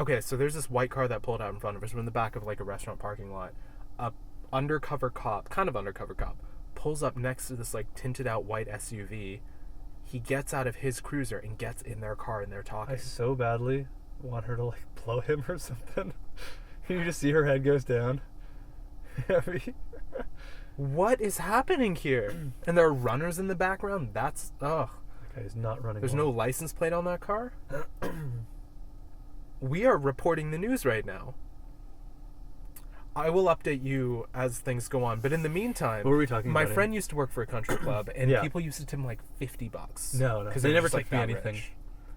Okay, so there's this white car that pulled out in front of us. We're in the back of like a restaurant parking lot. A undercover cop, kind of undercover cop, pulls up next to this like tinted out white SUV. He gets out of his cruiser and gets in their car and they're talking. I so badly want her to like blow him or something. You just see her head goes down. What is happening here? And there are runners in the background. That's ugh. That guy's not running. There's no license plate on that car. We are reporting the news right now. I will update you as things go on, but in the meantime, what were we talking my about? friend used to work for a country club, and Yeah. people used to tip him like $50. No, because they never tipped me anything.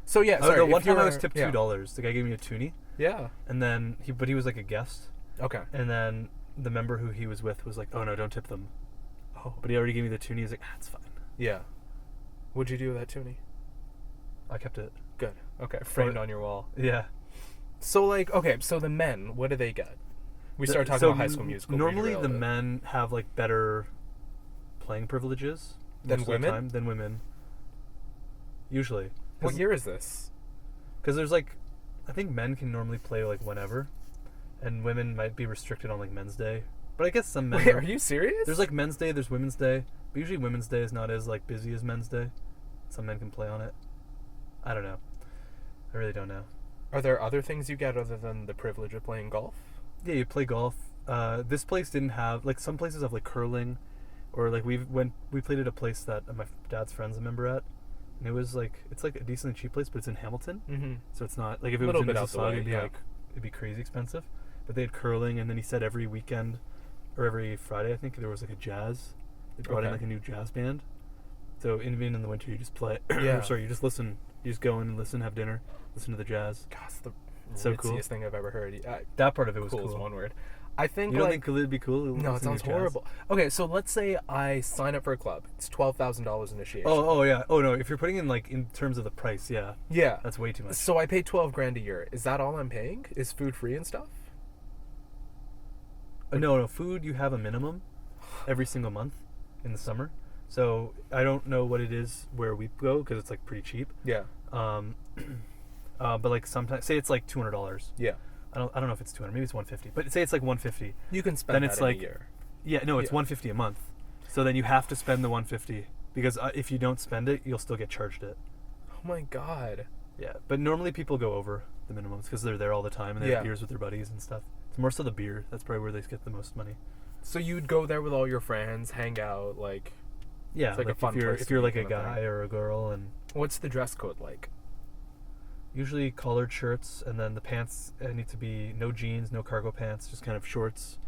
So yeah, Oh, sorry. the one if time I you're- was tipped $2. The guy gave me a toonie, Yeah. and then he was like a guest, Okay. and then the member who he was with was like, "Oh no, don't tip them." Oh. But he already gave me the toonie. He's like, "It's fine." Yeah. What'd you do with that toonie? I kept it. Good. Okay. Framed on your wall. Yeah. So like, okay, so the men, what do they get? We started talking about High School Musical. Normally, the men have like better playing privileges Than most of the women? time, than women. Usually. What year is this? Because there's like, I think men can normally play like whenever, and women might be restricted on like Men's Day. But I guess some men. Wait, are you serious? There's like Men's Day, there's Women's Day, but usually Women's Day is not as like busy as Men's Day. Some men can play on it. I don't know. I really don't know. Are there other things you get other than the privilege of playing golf? Yeah, you play golf. This place didn't have like some places have like curling, or like we played at a place that my dad's friend's a member at, and it was like it's like a decently cheap place, but it's in Hamilton, Mm-hmm. so it's not like if it Little was in bit out the way, Mississauga, yeah. it'd be crazy expensive. But they had curling, and then he said every weekend or every Friday I think there was like a jazz. They brought in Okay. like a new jazz band. So even in the winter you just play. Yeah. Sorry, you just listen. You just go in and listen, have dinner, listen to the jazz. God, it's the So cool. ritziest thing I've ever heard. That part of it was Cool is cool. one word. I think You don't like think it'd be cool? no, it Listen to sounds jazz? horrible. Okay, so let's say I sign up for a club. It's $12,000 initiation. Oh yeah. Oh no, if you're putting in like in terms of the price, yeah, yeah. that's way too much. So I pay $12,000 a year. Is that all I'm paying? Is food free and stuff? No, food you have a minimum every single month in the summer. So I don't know what it is where we go because it's like pretty cheap. Yeah. But like sometimes say it's like $200. Yeah. I don't know if it's 200. Maybe it's 150. But say it's like 150. You can spend Then that it's in like a year. Yeah, no, it's Yeah. 150 a month. So then you have to spend the 150 because if you don't spend it, you'll still get charged it. Oh my god. Yeah, but normally people go over the minimums because they're there all the time and they Yeah. have beers with their buddies and stuff. It's more so the beer. That's probably where they get the most money. So you'd go there with all your friends, hang out, like Yeah, It's like a fun if you're place if to you're be like a kind of guy thing. or a girl, and what's the dress code like? usually collared shirts, and then the pants need to be no jeans, no cargo pants, just kind of shorts,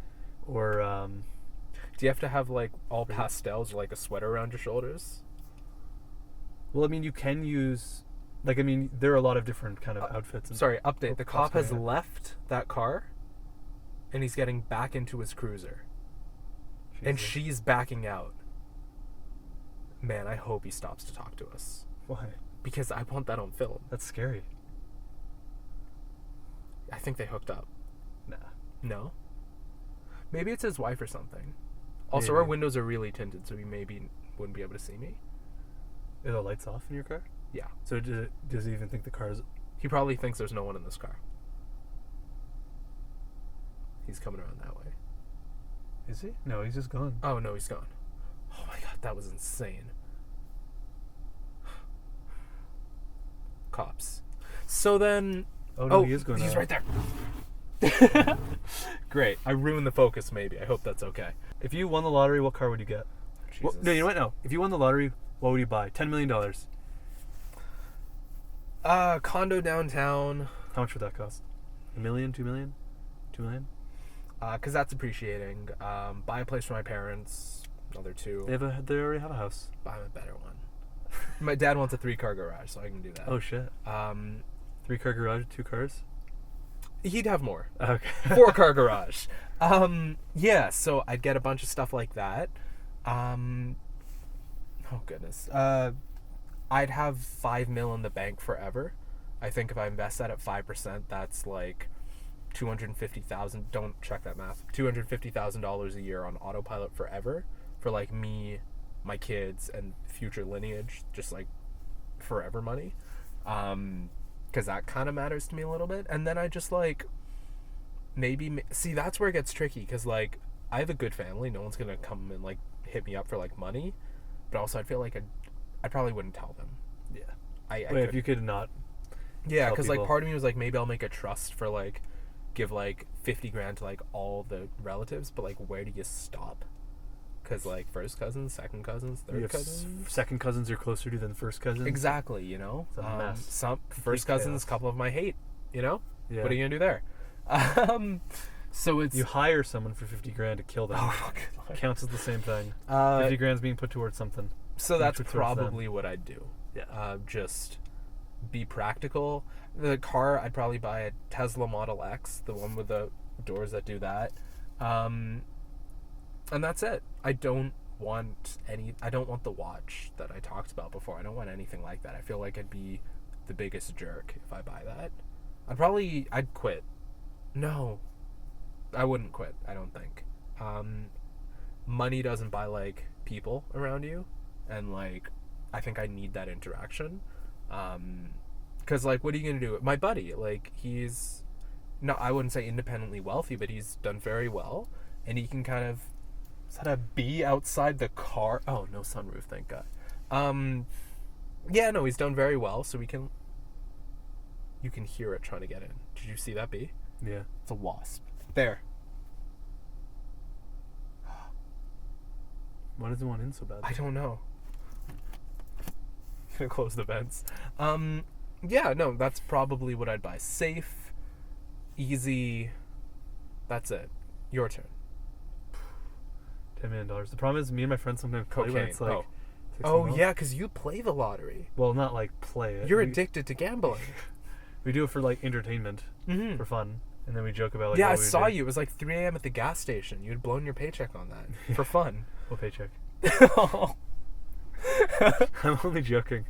or Do you have to have like all Really? pastels or like a sweater around your shoulders? well, I mean, you can use like I mean, there are a lot of different kind of outfits. And Sorry, update. The cop has costuming. left that car and he's getting back into his cruiser. And Jesus. she's backing out. Man, I hope he stops to talk to us. Why? Because I want that on film. That's scary. I think they hooked up. Nah. No? Maybe it's his wife or something. Also, Maybe. our windows are really tinted, so he maybe wouldn't be able to see me. Are the lights off in your car? Yeah. So does he even think the car's? He probably thinks there's no one in this car. He's coming around that way. Is he? No, he's just gone. Oh, no, he's gone. Oh my god, that was insane. Cops. So then... Oh no, he is going. He's out. right there. Great. I ruined the focus, maybe. I hope that's okay. If you won the lottery, what car would you get? Well, Jesus. no, you know what? No. If you won the lottery, what would you buy? $10 million. Condo downtown. How much would that cost? $1 million? $2 million? $2 million? Because that's appreciating. Buy a place for my parents. Another two. They already have a house. Buy a better one. My dad wants a 3-car garage, so I can do that. Oh shit. 3-car garage, 2 cars. He'd have more. Okay. 4-car garage. Yeah, so I'd get a bunch of stuff like that. Oh goodness. I'd have $5 million in the bank forever. I think if I invest that at 5%, that's like $250,000. Don't check that math. $250,000 a year on autopilot forever for like me, my kids, and future lineage. Just like forever money. because that kind of matters to me a little bit. And then I just like see, that's where it gets tricky, because like I have a good family. No one's gonna come and like hit me up for like money, but also I feel like I probably wouldn't tell them. Yeah. Wait, if you could not. Yeah, tell because like people. part of me was like, maybe I'll make a trust for like give like 50 grand to like all the relatives, but like where do you stop? Because like first cousins, second cousins, You third have cousins. second cousins are closer to than first cousins. Exactly, you know. It's a mess. Some Complete first cousins, chaos. couple of my hate. You know. Yeah. What are you gonna do there? So it's You hire someone for 50 grand to kill them. oh, good Lord. Counts as the same thing. 50 grand's being put towards something. So being that's put towards them. probably what I'd do. Yeah. Just be practical. The car, I'd probably buy a Tesla Model X, the one with the doors that do that. And that's it. I don't want the watch that I talked about before. I don't want anything like that. I feel like I'd be the biggest jerk if I buy that. I'd quit. No, I wouldn't quit, I don't think. Money doesn't buy like people around you, and like I think I need that interaction. Because like, what are you gonna do? My buddy, like, he's not, I wouldn't say independently wealthy, but he's done very well, and he can kind of, is that a bee outside the car? Oh, no sunroof, thank God. Yeah, no, he's done very well, so you can hear it trying to get in. Did you see that bee? Yeah. It's a wasp. There. Why does it want in so bad? I don't know. Gonna close the vents. Yeah, no, that's probably what I'd buy. Safe, easy. That's it. Your turn. $10 million. The problem is, me and my friends sometimes play when Cocaine. it's like. 60 Oh mil. yeah, because you play the lottery. Well, not like play it. You're we, addicted to gambling. We do it for like entertainment, Mm-hmm. for fun, and then we joke about like. Yeah, what I we would saw do. you. It was like 3 a.m. at the gas station. You had blown your paycheck on that for fun. What paycheck? I'm only joking.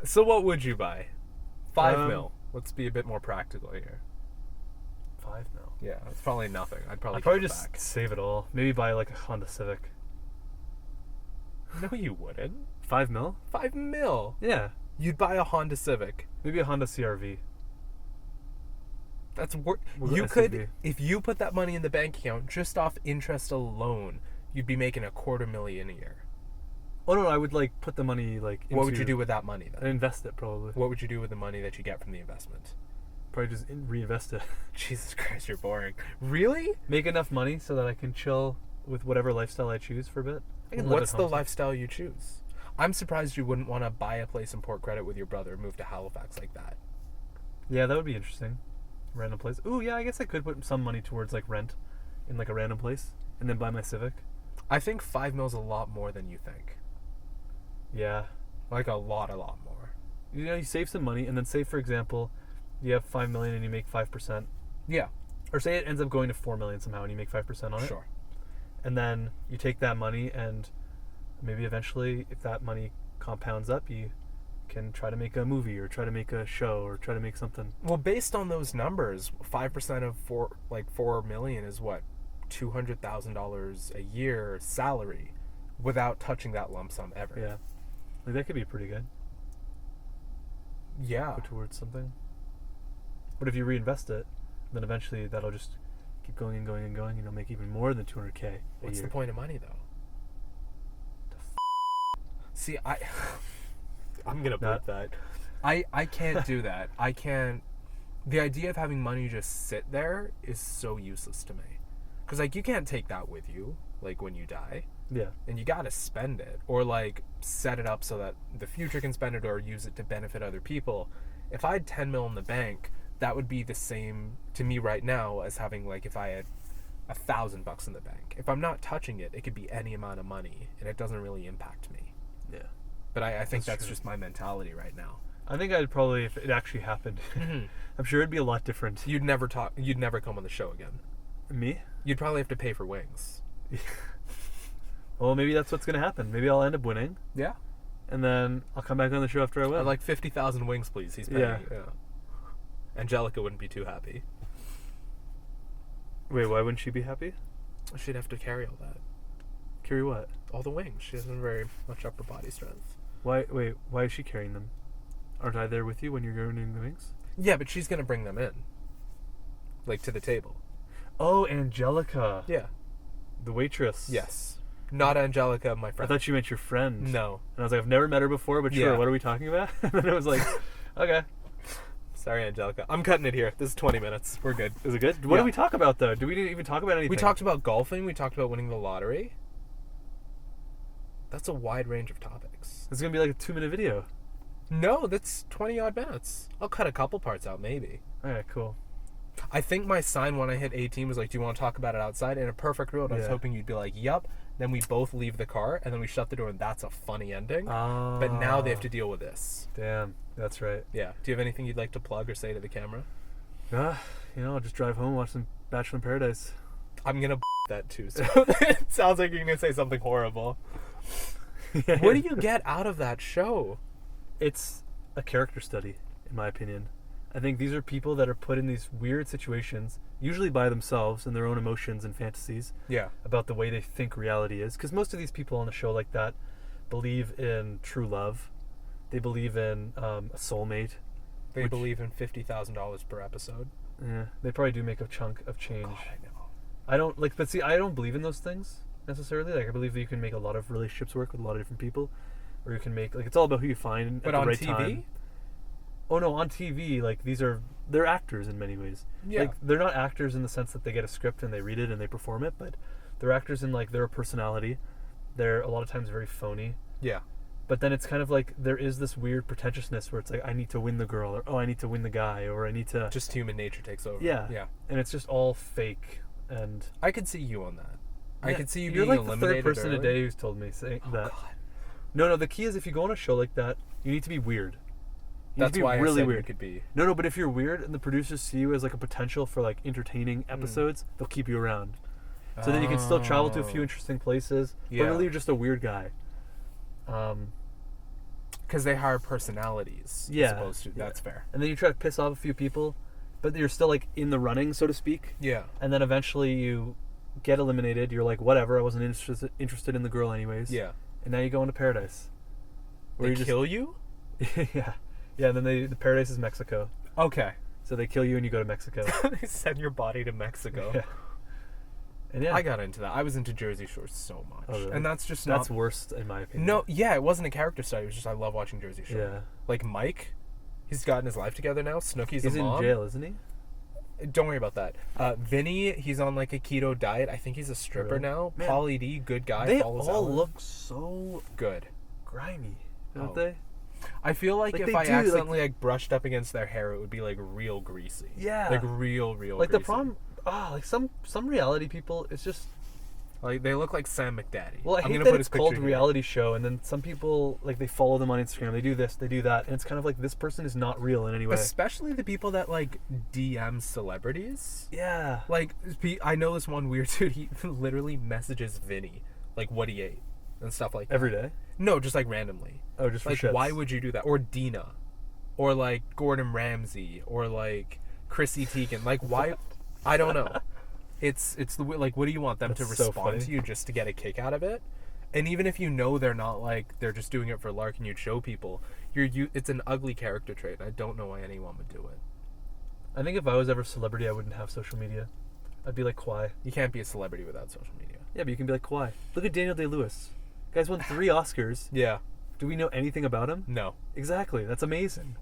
So what would you buy? 5 mil. Um, Let's be a bit more practical here. 5 mil. Yeah, it's probably nothing. I'd I'd give probably it just back. save it all. Maybe buy like a Honda Civic. No, you wouldn't. 5 mil? 5 mil. Yeah. You'd buy a Honda Civic. Maybe a Honda CRV. That's We'll go you SUV. could, if you put that money in the bank account just off interest alone, you'd be making $250,000 a year. Oh no, I would like put the money like. What would into- you do with that money I'd then? invest it probably. What would you do with the money that you get from the investment? Probably just reinvest it. Jesus Christ, you're boring. Really? Make enough money so that I can chill with whatever lifestyle I choose for a bit. And live What's at the home. lifestyle you choose? I'm surprised you wouldn't want to buy a place in Port Credit with your brother, move to Halifax like that. Yeah, that would be interesting. Random place. Ooh, yeah, I guess I could put some money towards like rent in like a random place and then buy my Civic. I think 5 mil's a lot more than you think. Yeah. Like a lot more. You know, you save some money and then say, for example, you have 5 million and you make 5%. Yeah. Or say it ends up going to 4 million somehow and you make 5% on it. Sure. And then you take that money and maybe eventually, if that money compounds up, you can try to make a movie or try to make a show or try to make something. Well, based on those numbers, 5% of 4 million is what, $200,000 a year salary, without touching that lump sum ever. Yeah. Like that could be pretty good. Yeah. Put towards something. But if you reinvest it, then eventually that'll just keep going and going and going, and you'll make even more than 200K a What's year. the point of money though? See, I'm gonna Not- put that. I can't do that. I can't. The idea of having money just sit there is so useless to me. Because like you can't take that with you, like when you die, Yeah. and you gotta spend it or like set it up so that the future can spend it or use it to benefit other people. If I had 10 mil in the bank, that would be the same to me right now as having like if I had $1,000 in the bank. If I'm not touching it, it could be any amount of money, and it doesn't really impact me. Yeah. But I think That's that's true. just my mentality right now. I think I'd probably, if it actually happened, I'm sure it'd be a lot different. You'd never come on the show again. Me? You'd probably have to pay for wings. Well, maybe that's what's gonna happen. Maybe I'll end up winning, Yeah. and then I'll come back on the show after I win. I'd like 50,000 wings, please. He's paying. Yeah. Yeah. Angelica wouldn't be too happy. Wait, why wouldn't she be happy? She'd have to carry all that. Carry what? All the wings. She doesn't have very much upper body strength. Why? Wait, why is she carrying them? Aren't I there with you when you're ruining the wings? Yeah, but she's gonna bring them in, like to the table. Oh, Angelica. Yeah. The waitress. Yes. Not Angelica, my I friend. thought you meant your friend. No. And I was like, I've never met her before, but sure, Yeah. what are we talking about? And then it was like, okay. Sorry, Angelica. I'm cutting it here. This is 20 minutes. We're good. Is it good? What Yeah. did we talk about, though? Did we even talk about anything? We talked about golfing. We talked about winning the lottery. That's a wide range of topics. This is going to be like a 2-minute video. No, that's 20 odd minutes. I'll cut a couple parts out, maybe. Alright, cool. I think my sign when I hit 18 was like, do you want to talk about it outside? In a perfect world, I was Yeah. hoping you'd be like, yup. Then we both leave the car, and then we shut the door, and that's a funny ending. But now they have to deal with this. Damn, that's right. Yeah. Do you have anything you'd like to plug or say to the camera? I'll just drive home, watch some Bachelor in Paradise. I'm going to that too, so it sounds like you're going to say something horrible. What do you get out of that show? It's a character study, in my opinion. I think these are people that are put in these weird situations, usually by themselves and their own emotions and fantasies Yeah. about the way they think reality is. Because most of these people on a show like that believe in true love. They believe in a soulmate. They believe in $50,000 per episode. Yeah, they probably do make a chunk of change. God, I know. I don't like, but see, I don't believe in those things necessarily. Like, I believe that you can make a lot of relationships work with a lot of different people, or you can make it's all about who you find But at the on right TV? time. Oh no, on TV, like they're actors in many ways. Yeah. Like they're not actors in the sense that they get a script and they read it and they perform it, but they're actors in like their personality. They're a lot of times very phony. Yeah. But then it's kind of like there is this weird pretentiousness where it's like I need to win the girl, or oh I need to win the guy, or I need to Just human nature takes over. yeah. Yeah. And it's just all fake. And I could see you on that. I yeah, could see you you're being like the eliminated third person early. today who's told me saying Oh, that. God. No, the key is if you go on a show like that, you need to be weird. You need That's to be why really I said weird. you could be. No, but if you're weird and the producers see you as like a potential for like entertaining episodes, they'll keep you around. So then you can still travel to a few interesting places. Yeah. But really you're just a weird guy. Because they hire personalities. Yeah, As opposed to. yeah. That's fair. And then you try to piss off a few people, but you're still like in the running, so to speak. Yeah. And then eventually you get eliminated. You're like, whatever, I wasn't interested in the girl anyways. Yeah. And now you go into paradise. They you kill you? yeah. Yeah, and then the paradise is Mexico. Okay. So they kill you and you go to Mexico. They send your body to Mexico. Yeah. And yeah. I got into that. I was into Jersey Shore so much. Oh, really? And that's just That's not... worst in my opinion. No, yeah, it wasn't a character study. It was just I love watching Jersey Shore. Yeah. Like Mike, he's gotten his life together now. Snooki's He's a in mom. jail, isn't he? Don't worry about that. Vinny, he's on like a keto diet. I think he's a stripper Really? now. Man, Pauly D, good guy. They follows all Ellen. look so good. grimy, don't Oh. they? I feel like Like, if they I do, like- accidentally like brushed up against their hair, it would be like real greasy. Yeah. Like real Like greasy. the problem, like some reality people, it's just. Like they look like Sam McDaddy. Well, I I'm hate gonna that put it's his called picture here. reality show, and then some people like they follow them on Instagram. They do this, they do that, and it's kind of like this person is not real in any way. Especially the people that like DM celebrities. Yeah. Like I know this one weird dude. He literally messages Vinny like what he ate and stuff like that. Every day. No, just like randomly. Oh, just for Like shits. why would you do that? Or Dina, or like Gordon Ramsay, or like Chrissy Teigen. Like why? I don't know. It's the like what do you want them to That's so respond funny. to you just to get a kick out of it? And even if you know they're not like they're just doing it for lark and you'd show people, it's an ugly character trait. And I don't know why anyone would do it. I think if I was ever a celebrity, I wouldn't have social media. I'd be like Kawhi. You can't be a celebrity without social media. Yeah, but you can be like Kawhi. Look at Daniel Day-Lewis. Guy's won 3 Oscars. Yeah. Do we know anything about him? No. Exactly. That's amazing.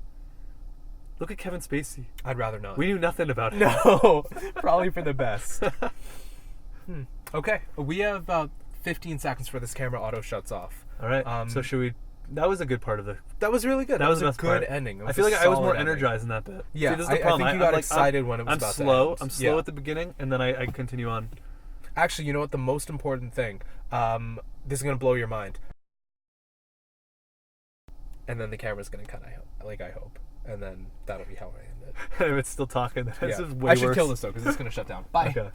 Look at Kevin Spacey. I'd rather not. We knew nothing about him. No. Probably for the best. Okay. We have about 15 seconds for this camera auto shuts off. All right. So should we? That was a good part of the. That was really good. That was the a best good part. ending. It I feel a like I was more solid ending. energized in that bit. Yeah, See, this is the I problem. think you got I'm excited when it was I'm about slow. to end. I'm slow Yeah. at the beginning, and then I continue on. Actually, you know what? The most important thing. This is gonna blow your mind. And then the camera's gonna cut. I hope. And then that'll be how I end it. if it's still talking, then this Yeah. is way I should worse. kill this though because it's gonna shut down. Bye. Okay.